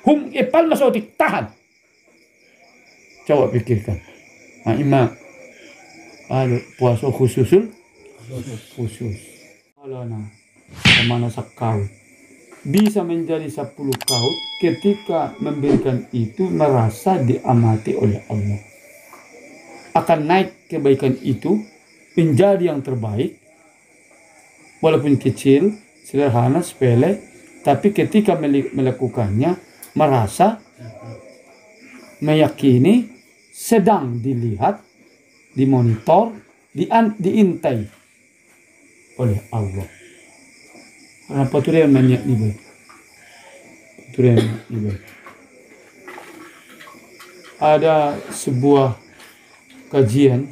Hum epal masotik tahan. Coba pikirkan. Nah, ima ada puasa khusus. Kalau kemana sakau bisa menjadi 10 kaut ketika memberikan itu merasa diamati oleh Allah. Akan naik kebaikan itu menjadi yang terbaik, walaupun kecil, sederhana, sepele, tapi ketika melakukannya merasa meyakini sedang dilihat, dimonitor, diintai oleh Allah. Apa tu yang banyak ni? Ada sebuah kajian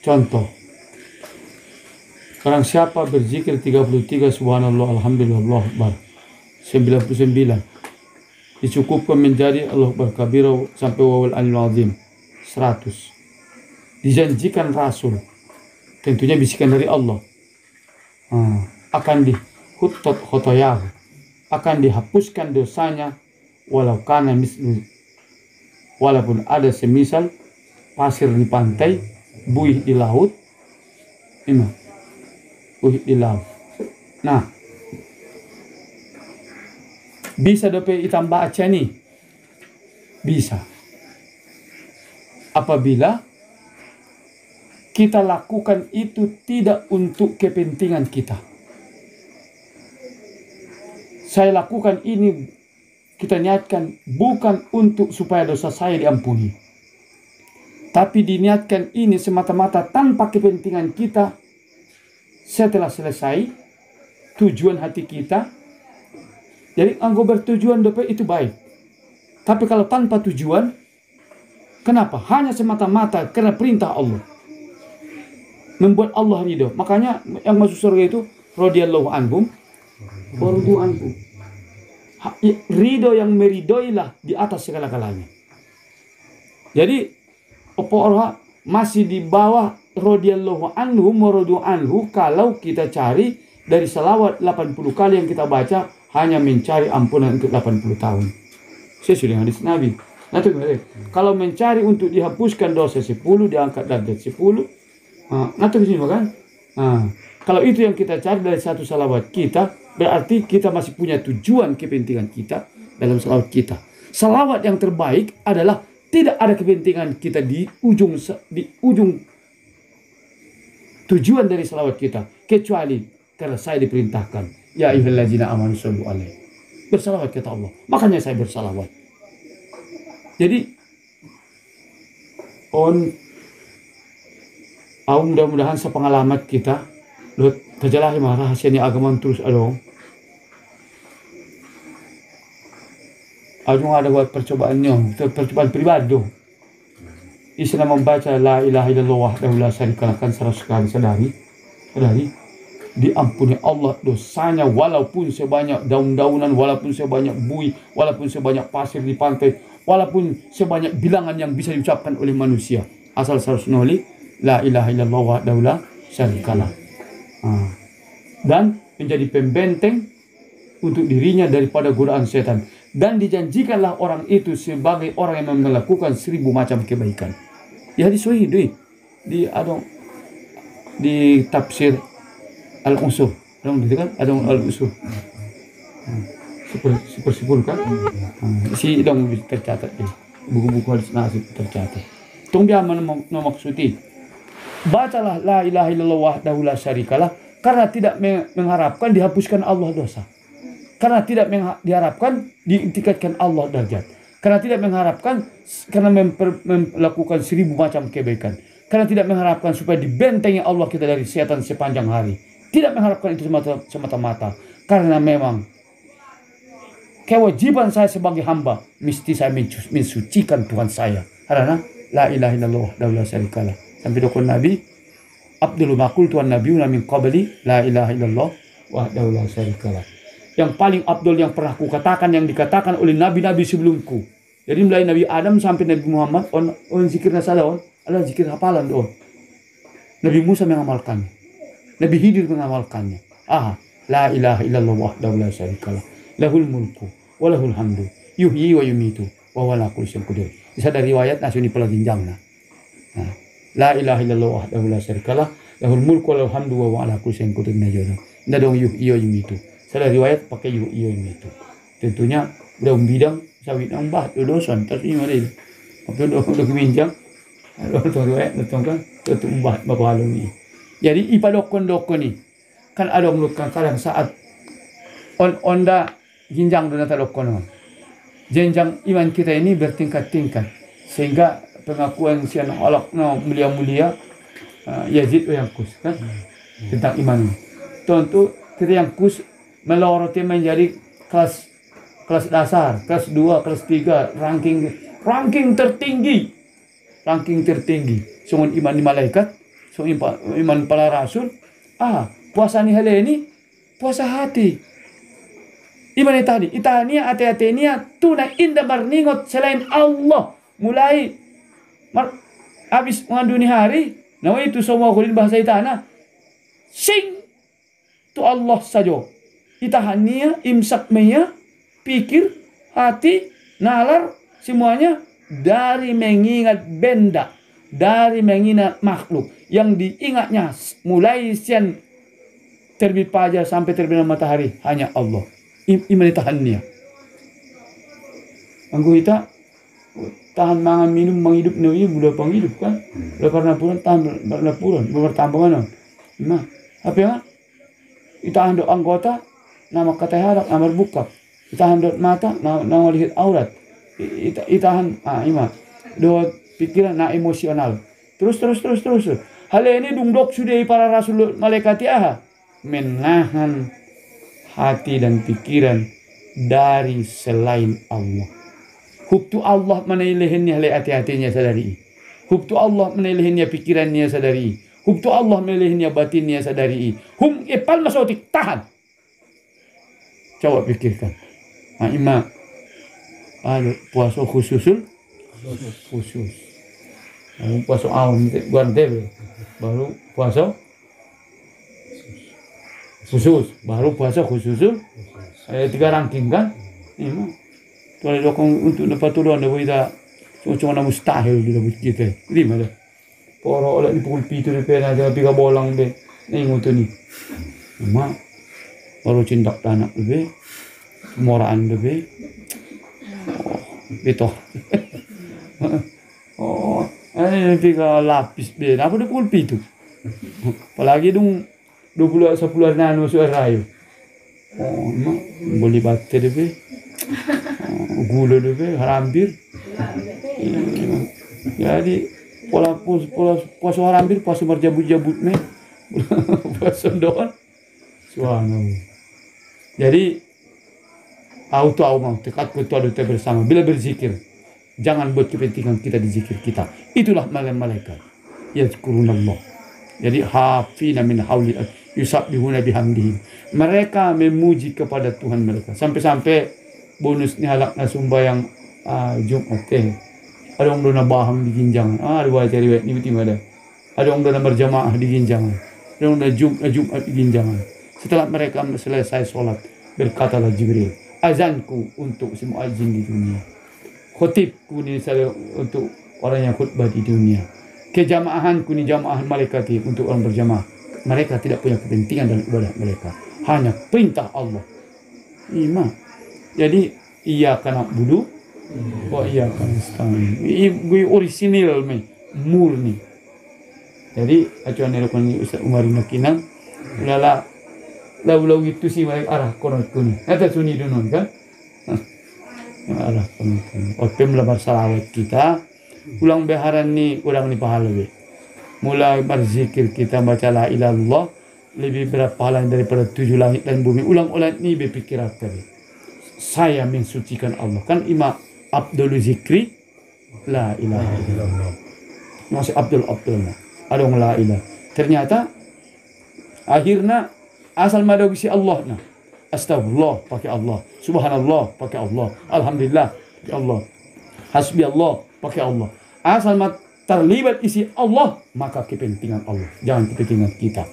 contoh. Barang siapa berzikir 33 subhanallah alhamdulillah Allah akbar 99 dicukupkan menjadi Allah akbar kabira sampai wawal alil azim 100. Dijanjikan Rasul, tentunya bisikan dari Allah, akan dihuttat khotoyahu, akan dihapuskan dosanya walau kana mislu, walaupun ada semisal pasir di pantai, buih di laut, buih di laut. Nah, bisa dapat ditambah aja nih, bisa apabila kita lakukan itu tidak untuk kepentingan kita. Saya lakukan ini, kita niatkan bukan untuk supaya dosa saya diampuni, tapi diniatkan ini semata-mata tanpa kepentingan kita. Setelah selesai tujuan hati kita, jadi anggo bertujuan dope itu baik. Tapi kalau tanpa tujuan, kenapa? Hanya semata-mata karena perintah Allah, membuat Allah ridho. Makanya yang masuk surga itu radhiyallahu anhum wa radu anhu. Ridho yang meridoilah di atas segala-galanya. Jadi orang masih di bawah radhiyallahu anhum wa radu anhu kalau kita cari dari selawat 80 kali yang kita baca hanya mencari ampunan untuk 80 tahun. Saya sudah hadis Nabi. Nah, kalau mencari untuk dihapuskan dosa 10, diangkat derajat 10. Nah, itu begini kan? Kalau itu yang kita cari dari satu salawat kita, berarti kita masih punya tujuan kepentingan kita dalam salawat kita. Salawat yang terbaik adalah tidak ada kepentingan kita di ujung tujuan dari salawat kita, kecuali karena saya diperintahkan, ya ayyuhallazina amanu shollu alaihi. Bersalawat kata Allah. Makanya saya bersalawat. Jadi mudah-mudahan sepengalaman kita terjelahi rahasianya agama terus ada buat percobaannya, percobaan pribadi dong. Istilah membaca la ilaha illallah wahdahu la syarika lah, kan 100 kali sadari diampuni Allah dosanya, walaupun sebanyak daun-daunan, walaupun sebanyak buih, walaupun sebanyak pasir di pantai, walaupun sebanyak bilangan yang bisa diucapkan oleh manusia, asal 100 noli la ilaha illallah wahdahu la syarika lah. Dan menjadi pembenteng untuk dirinya daripada godaan setan. Dan dijanjikanlah orang itu sebagai orang yang melakukan 1000 macam kebaikan. Di hadis sahih di tafsir Al-Usul. Ada Al-Usul. Super kan? Si dong tercatat di buku-buku hadis nasib tercatat. Tung dia maksudi. Bacalah la ilaha illallah wahdahu la syarikalah, karena tidak mengharapkan dihapuskan Allah dosa. Karena tidak diharapkan ditingkatkan Allah derajat. Karena tidak mengharapkan karena melakukan 1000 macam kebaikan. Karena tidak mengharapkan supaya dibentengi Allah kita dari setan sepanjang hari. Tidak mengharapkan itu semata-mata. Karena memang kewajiban saya sebagai hamba, mesti saya mensucikan Tuhan saya. Karena la ilaha illallah wahdahu la syarikalah. Sampai dokon Nabi, Abdul Makul Tuhan Nabi min qabli la ilaha illallah wahdahu la syarikalah. Yang paling abdul yang pernah kukatakan, yang dikatakan oleh nabi-nabi sebelumku. Jadi mulai Nabi Adam sampai Nabi Muhammad on zikir nasalah adalah zikir hafalan Nabi Musa mengamalkannya, Nabi Khidir mengamalkannya. La ilaha illallah wahdahu la syarikalah. lahul mulku wa lahul hamdu yuhyi wa yumitu wa huwa ala kulli syai'in qadir. Bisa dari riwayat nasuni pelaginjangna. Nah, la ilaha illallah wahdahu la syarikalah lahul mulku wa lahul hamdu wa huwa ala kulli syai'in qadir najona. Nda dong yuhyi wa yumitu. Saya riwayat pakai yuhyi wa yumitu. Tentunya udah bidang sawit ang bah dosan tapi mana ini. Apa udah bincang. Kalau riwayat kan itu mbah bapak ni. Jadi ipadokon-dokon ni kan ada melakukan kadang saat onda ginjang dan dokon. Jenjang iman kita ini bertingkat-tingkat sehingga pengakuan sian Allah mulia-mulia Yazid yang kus kan tentang iman. Tentu kita yang kus meloroti menjadi kelas dasar, kelas 2, kelas 3, ranking tertinggi. Sungun iman di malaikat, sungun iman para rasul. Puasa ni hal ini puasa hati. Iman tadi, itania ate-atenia tunai indah berningot selain Allah. Mulai habis menganduni hari, nah itu semua kulin bahasa itana. Sing tu Allah saja. Itahania, imsak meya, pikir, hati, nalar, semuanya dari mengingat benda, dari mengingat makhluk yang diingatnya mulai siang terbit fajar sampai terbit matahari hanya Allah. Iman tahannya. Anggo kita tahan mangan minum menghidup nih budak penghidup kan. Udah karena puran tahan karena puran bertambangan. Nah, apa ya? Kita handok anggota nama kata harak nama buka. Kita handok mata nama lihat aurat. Itahan iman dua pikiran emosional terus hal ini dungdok sudah para rasul malaikat menahan hati dan pikiran dari selain Allah. Hubtu Allah menilainya oleh hati-hatinya sadari. Hubtu Allah menilainya pikirannya sadari. Hubtu Allah menilainya batinnya sadari. Epal masotik tahan. Coba pikirkan. Iman puasa khusus. Baru puasa awam guante baru puasa khusus. Baru puasa khusus. Ada 3 ranking kan? Ini kalau dokong untuk dapat turun ada kita cuma mustahil dapat kita. Lima dah. Poro oleh di pukul pitu di pena jangan tiga bolang be. Nih ngutu ni. Cuma baru cinta anak be. Moraan be. Betul. Ini tiga lapis be. Apa dia pukul pitu? Apalagi dong 10 hari nanu masuk rayu. Boleh bater be. Gula be harambir. Jadi pola puasa harambir puasa berjabut-jabut me. Puasa doan. Subhanallah. Jadi auto mau tekat ada bersama bila berzikir jangan buat kepentingan kita di zikir kita. Itulah malaikat yazkurunallah. Jadi hafina min hauli yusabbihuna bihamdihi. Mereka memuji kepada Tuhan mereka. Sampai bonus ni halakna sumbayang Jumat ada orang dona bahang di ginjang. Ada riwayat ni betul ada. Ada orang dona berjamaah di ginjang. Ada orang dona Jumat di ginjang. Setelah mereka selesai sholat berkatalah Jibril, azanku untuk semua jin di dunia. Khotibku ni saya untuk orang yang khutbah di dunia. Kejamaahanku ni jamaah malaikat untuk orang berjamaah. Mereka tidak punya kepentingan dalam ibadah mereka. Hanya perintah Allah. Iman. Jadi ia kena bulu. Ia kena nasta'in. Ini orisinil murni. Jadi acuan ni Ustaz Umar Nakinang. Lala lau itu sih mereka arah konon kuning. Ada sunyi dunun kan? Arah konon kuning. Opem lebar salawat kita. Ulang beharan ni urang ni pahala be. Mulai berzikir kita baca la ilaha illallah lebih berat pahala daripada 7 langit dan bumi. Ulang-ulang ni berpikir apa? Saya mensucikan Allah. Kan Imam Abdul Zikri la ilaha illallah. Masih Abdul ada orang la ilaha. Ternyata akhirnya asal madu bisi Allah nah. Astagfirullah pakai Allah. Subhanallah pakai Allah. Alhamdulillah pakai Allah. Hasbi Allah pakai Allah. Asal terlibat isi Allah maka kepentingan Allah. Jangan kepentingan kita.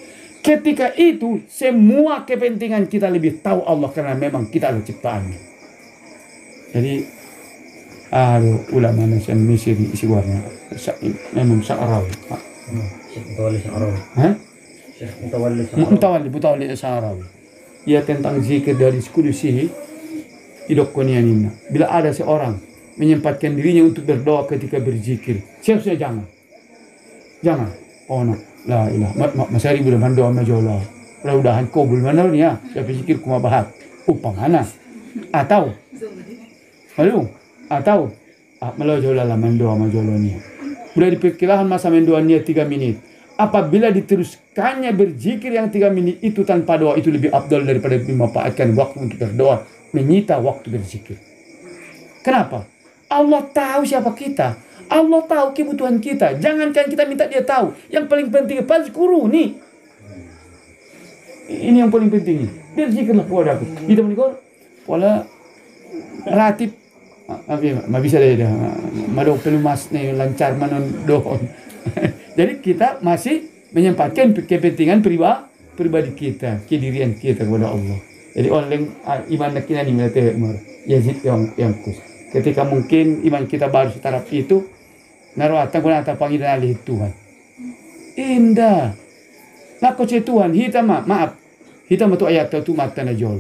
Ketika itu semua kepentingan kita lebih tahu Allah karena memang kita adalah ciptaannya. Jadi ulama nasihat Mesir isi warna memang Sa'rawi. Mutawalli Sa'rawi. Ia tentang zikir dari sekulusihi idokonian ini. Bila ada seorang menyempatkan dirinya untuk berdoa ketika berzikir, siap-siap jangan. Oh no, la ilah. Masari boleh berdoa majola. Mudah-mudahan kau boleh mana ni ya? Saya berzikir kuma bahat. Upamana. Atau malah jola lah mendoa majola ni. Boleh diperkirakan masa mendoa ni 3 menit. Apabila diteruskannya berzikir yang 3 menit itu tanpa doa, itu lebih afdal daripada memanfaatkan waktu untuk berdoa, menyita waktu berzikir. Kenapa? Allah tahu siapa kita. Allah tahu kebutuhan kita. Jangankan kita minta dia tahu. Yang paling penting fazkuru nih. Ini yang paling penting. Berzikirlah kepada aku. Kita menikah pola ratib. Bisa dah. Madok pelumas nih lancar manon doon. Jadi kita masih menyempatkan kepentingan pribadi kita, kedirian kita kepada Allah. Jadi orang iman kita ni mereka Yazid yang kus. Ketika mungkin iman kita baru setaraf itu, naruatan kuna ata panggilan alih Tuhan. Indah. Lako Tuhan, hitam maaf. Hitam itu ayat itu mata najol.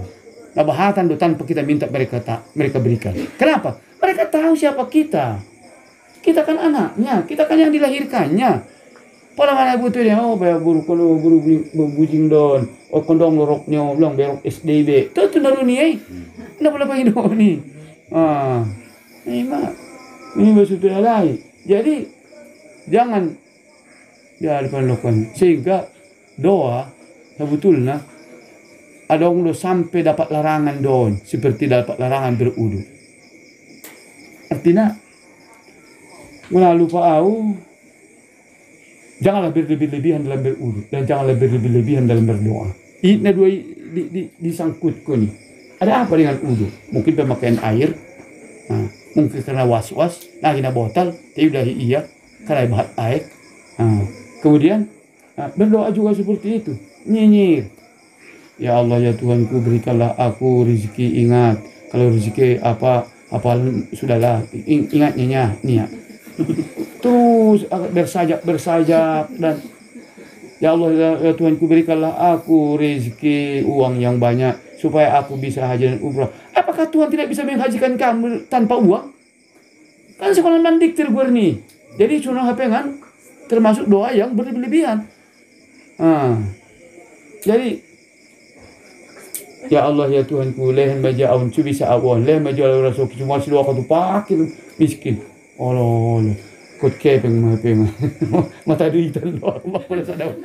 Nabahatan do tanpa kita minta mereka berikan. Kenapa? Mereka tahu siapa kita. Kita kan anaknya, kita kan yang dilahirkannya. Pada mana butuh dia, bayar guru bujing don, kondong loroknya, bilang berok SDB. Itu naru ni Nggak boleh pakai do ni. Ini sudah lain. Jadi jangan depan lakukan. Sehingga doa sebetulnya ada orang sampai dapat larangan don, seperti dapat larangan berudu. Artinya, mula lupa janganlah berlebih-lebihan dalam berudu dan janganlah berlebih-lebihan dalam berdoa. Ini dua disangkutkan ni. Ada apa dengan udu? Mungkin pemakaian air, mungkin karena was-was, lagi na botol, tapi udah iya, karena bahat air. Kemudian berdoa juga seperti itu, nyinyir. Ya Allah ya Tuhanku, berikanlah aku rezeki. Ingat, kalau rezeki apa sudahlah, ingatnya niat. Terus bersajak dan ya Allah ya Tuhanku, berikanlah aku rezeki uang yang banyak supaya aku bisa haji dan umrah. Apakah Tuhan tidak bisa menghajikan kamu tanpa uang? Kan sekolah mandiktir gue nih. Jadi curang HP kan termasuk doa yang berlebihan. Jadi ya Allah ya Tuhanku, lehen baja aun cu bisa awon, lehen baja ala rasul cuma sido aku tu pakil miskin. Allah kot kepeng mata duitan lo, aku boleh sadar.